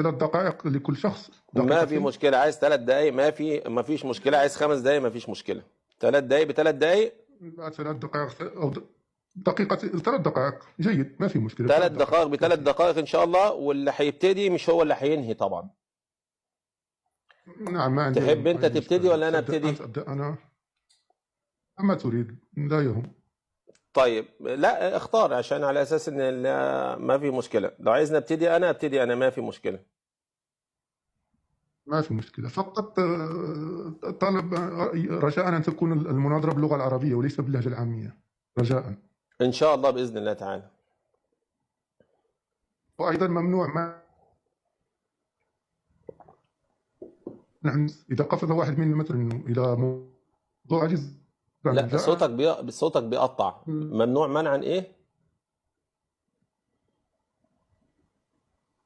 3 دقائق لكل شخص، ما في دقيقتين. مشكلة. عايز 3 دقايق ما فيش مشكلة. عايز 5 دقايق ما فيش مشكلة. 3 دقايق ب3 دقايق. لا، 3 دقائق أو دقيقة، 3 دقائق جيد، ما في مشكلة. 3 3 دقائق دقائق ب3 كافية. دقائق إن شاء الله. واللي هيبتدي مش هو اللي هينهي طبعا. نعم، ما عندي تحب أنت أي تبتدي مشكلة. ولا أنا تبدأ أبتدي؟ أنت، أبدأ أنا، أما تريد لا يهم. طيب لا اختار، عشان على أساس إن ما في مشكلة. لو عايزني أبتدي أنا ما في مشكلة. ما في مشكلة، فقط طلب رجاء أن تكون المناظرة باللغة العربية وليس باللهجة العامية، رجاء. إن شاء الله بإذن الله تعالى. وأيضا ممنوع نعم، إذا قفز واحد من المتر إلى موضوع عجز لا صوتك بيقطع. ممنوع منعا إيه؟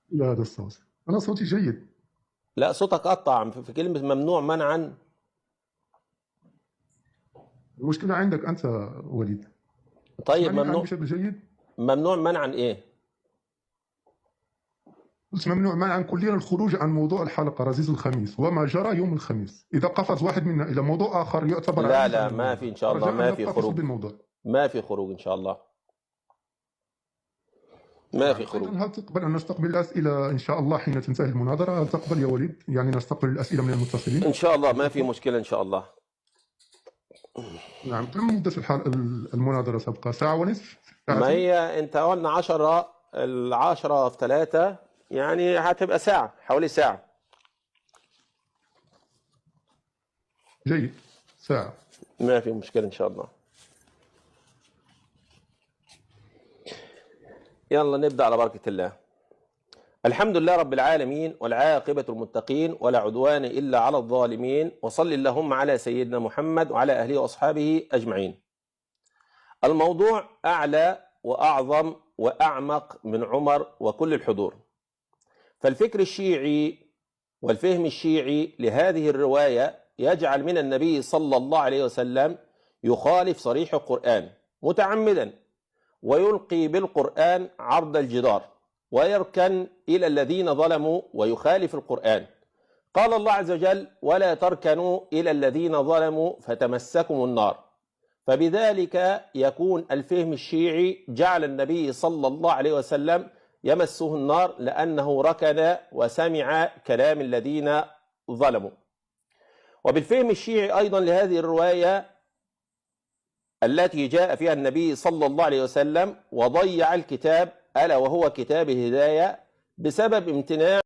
لا، هذا الصوت، أنا صوتي جيد. لا صوتك قطع في كلمة ممنوع منعا. المشكلة عندك أنت وليد. طيب ممنوع بشكل جيد. ممنوع منعا إيه؟ قلت ممنوع منعا كليا الخروج عن موضوع الحلقة رزيز الخميس وما جرى يوم الخميس. إذا قفز واحد منا إلى موضوع آخر يعتبر لا ما في إن شاء الله. ما في خروج بالموضوع. ما في خروج إن شاء الله. ما في خروج. هل تقبل أن نستقبل الأسئلة إن شاء الله حين تنتهي المناظرة؟ هل تقبل يا وليد؟ يعني نستقبل الأسئلة من المتصلين إن شاء الله ما في مشكلة إن شاء الله. نعم. كم مدة المناظرة تبقى؟ ساعة ونصف؟ ما هي أنت قلنا 10، 10 في 3 يعني هتبقى ساعة، حوالي ساعة. جيد، ساعة. ما في مشكلة إن شاء الله. يلا نبدأ على بركة الله. الحمد لله رب العالمين، والعاقبة المتقين، ولا عدوان إلا على الظالمين. وصل اللهم على سيدنا محمد وعلى أهله وأصحابه أجمعين. الموضوع أعلى وأعظم وأعمق من عمر وكل الحضور. فالفكر الشيعي والفهم الشيعي لهذه الرواية يجعل من النبي صلى الله عليه وسلم يخالف صريح القرآن متعمدا، ويلقي بالقرآن عرض الجدار، ويركن إلى الذين ظلموا ويخالف القرآن. قال الله عز وجل: ولا تركنوا إلى الذين ظلموا فتمسكم النار. فبذلك يكون الفهم الشيعي جعل النبي صلى الله عليه وسلم يمسه النار، لأنه ركن وسمع كلام الذين ظلموا. وبالفهم الشيعي أيضا لهذه الرواية التي جاء فيها النبي صلى الله عليه وسلم وضيع الكتاب، ألا وهو كتاب الهداية، بسبب امتناع